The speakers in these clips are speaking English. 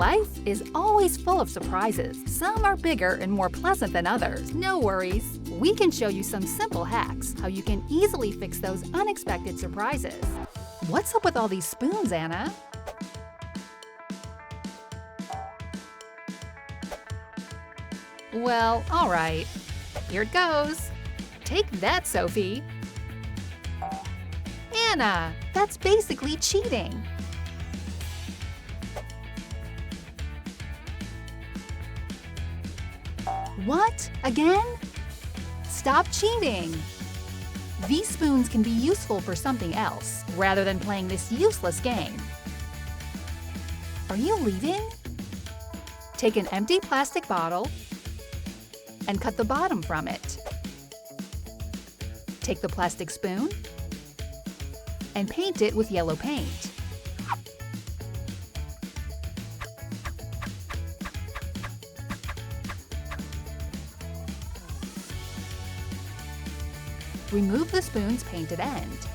Life is always full of surprises. Some are bigger and more pleasant than others. No worries. We can show you some simple hacks how you can easily fix those unexpected surprises. What's up with all these spoons, Anna? Well, all right. Here it goes. Take that, Sophie. Anna, that's basically cheating. What? Again? Stop cheating! These spoons can be useful for something else, rather than playing this useless game. Are you leaving? Take an empty plastic bottle and cut the bottom from it. Take the plastic spoon and paint it with yellow paint. Remove the spoon's painted end.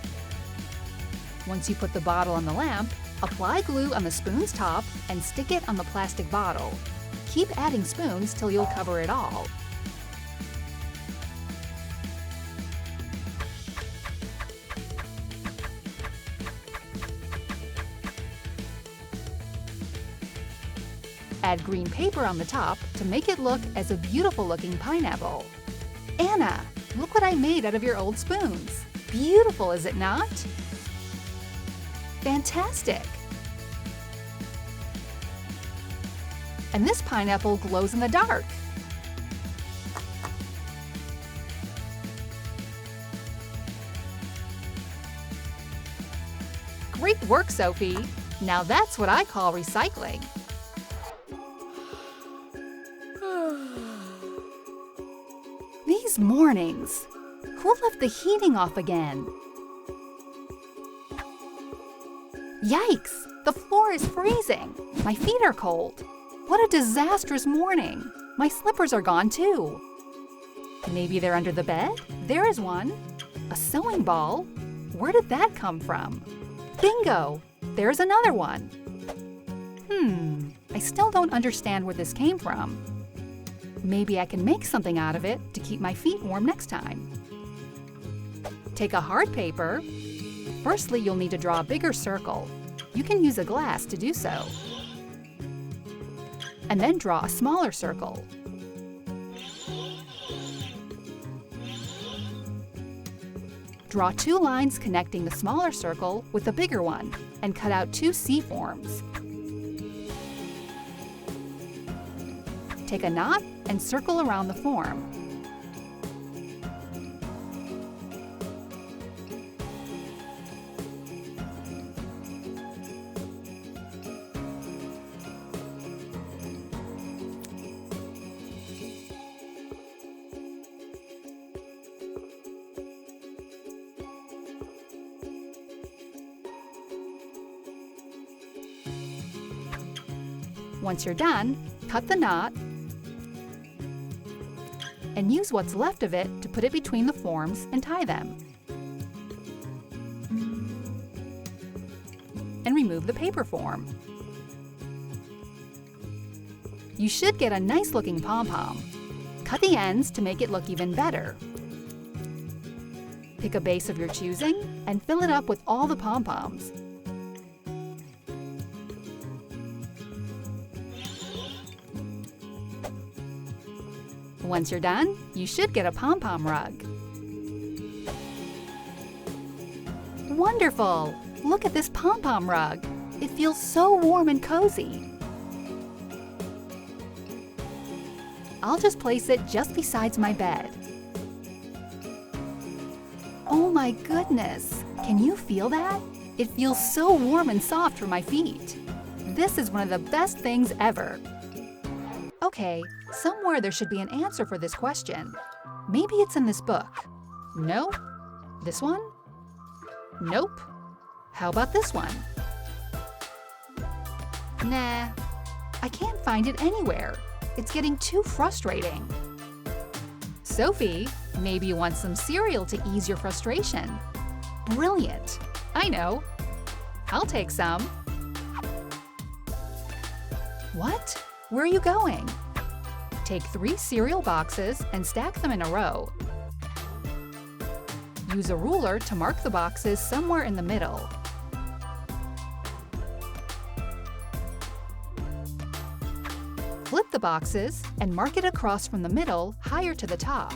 Once you put the bottle on the lamp, apply glue on the spoon's top and stick it on the plastic bottle. Keep adding spoons till you'll cover it all. Add green paper on the top to make it look as a beautiful-looking pineapple. Anna, look what I made out of your old spoons. Beautiful, is it not? Fantastic! And this pineapple glows in the dark. Great work, Sophie! Now that's what I call recycling. These mornings! Who left the heating off again? Yikes! The floor is freezing! My feet are cold! What a disastrous morning! My slippers are gone too! Maybe they're under the bed? There is one! A sewing ball? Where did that come from? Bingo! There's another one! I still don't understand where this came from. Maybe I can make something out of it to keep my feet warm next time. Take a hard paper. Firstly, you'll need to draw a bigger circle. You can use a glass to do so. And then draw a smaller circle. Draw 2 lines connecting the smaller circle with the bigger one, and cut out 2 C-forms. Take a knot and circle around the form. Once you're done, cut the knot and use what's left of it to put it between the forms and tie them. And remove the paper form. You should get a nice-looking pom-pom. Cut the ends to make it look even better. Pick a base of your choosing and fill it up with all the pom-poms. Once you're done, you should get a pom-pom rug. Wonderful! Look at this pom-pom rug. It feels so warm and cozy. I'll just place it just beside my bed. Oh my goodness! Can you feel that? It feels so warm and soft for my feet. This is one of the best things ever. Okay, somewhere there should be an answer for this question. Maybe it's in this book. No? This one? Nope. How about this one? Nah, I can't find it anywhere. It's getting too frustrating. Sophie, maybe you want some cereal to ease your frustration. Brilliant. I know. I'll take some. What? Where are you going? Take 3 cereal boxes and stack them in a row. Use a ruler to mark the boxes somewhere in the middle. Flip the boxes and mark it across from the middle, higher to the top.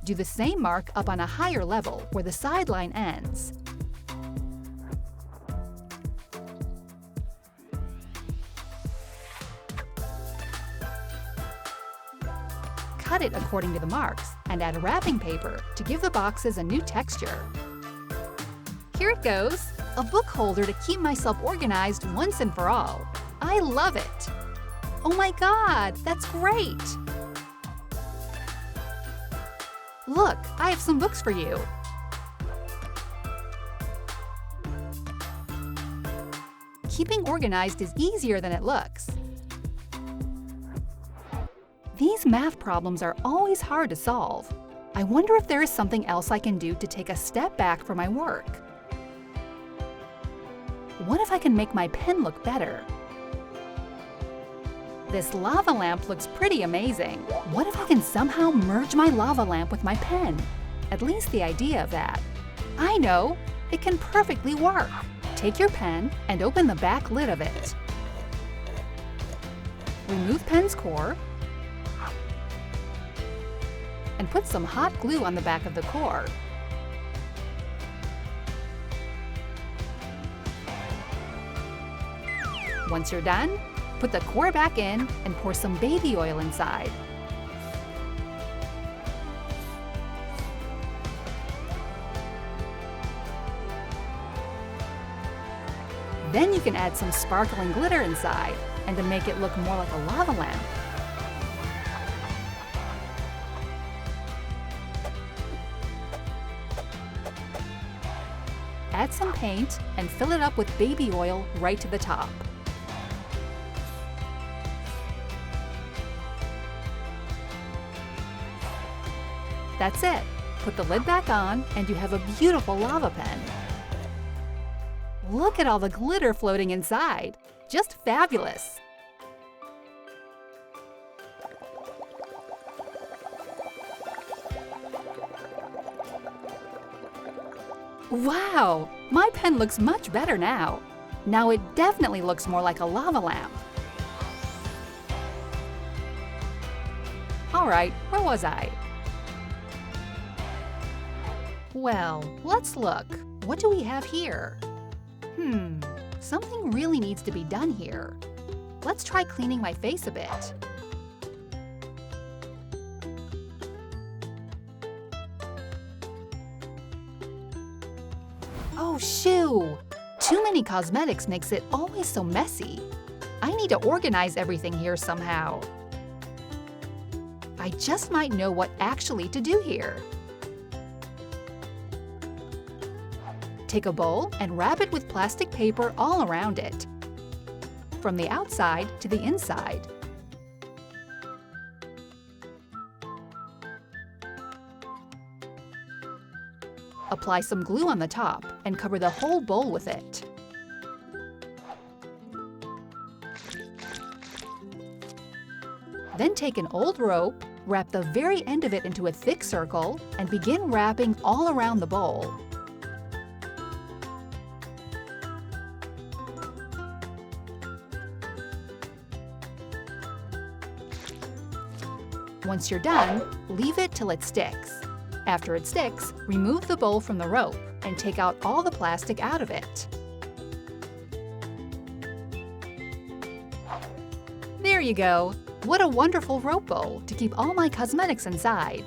Do the same mark up on a higher level where the sideline ends. Cut it according to the marks and add wrapping paper to give the boxes a new texture. Here it goes, a book holder to keep myself organized once and for all. I love it! Oh my God, that's great! Look, I have some books for you. Keeping organized is easier than it looks. These math problems are always hard to solve. I wonder if there is something else I can do to take a step back from my work. What if I can make my pen look better? This lava lamp looks pretty amazing. What if I can somehow merge my lava lamp with my pen? At least the idea of that. I know! It can perfectly work! Take your pen and open the back lid of it. Remove pen's core and put some hot glue on the back of the core. Once you're done, put the core back in and pour some baby oil inside. Then you can add some sparkling glitter inside, and to make it look more like a lava lamp. Add some paint and fill it up with baby oil right to the top. That's it. Put the lid back on and you have a beautiful lava pen. Look at all the glitter floating inside. Just fabulous! Wow! My pen looks much better now. Now it definitely looks more like a lava lamp. Alright, where was I? Well, let's look. What do we have here? Something really needs to be done here. Let's try cleaning my face a bit. Oh, shoo! Too many cosmetics makes it always so messy. I need to organize everything here somehow. I just might know what actually to do here. Take a bowl and wrap it with plastic paper all around it, from the outside to the inside. Apply some glue on the top and cover the whole bowl with it. Then take an old rope, wrap the very end of it into a thick circle, and begin wrapping all around the bowl. Once you're done, leave it till it sticks. After it sticks, remove the bowl from the rope and take out all the plastic out of it. There you go! What a wonderful rope bowl to keep all my cosmetics inside.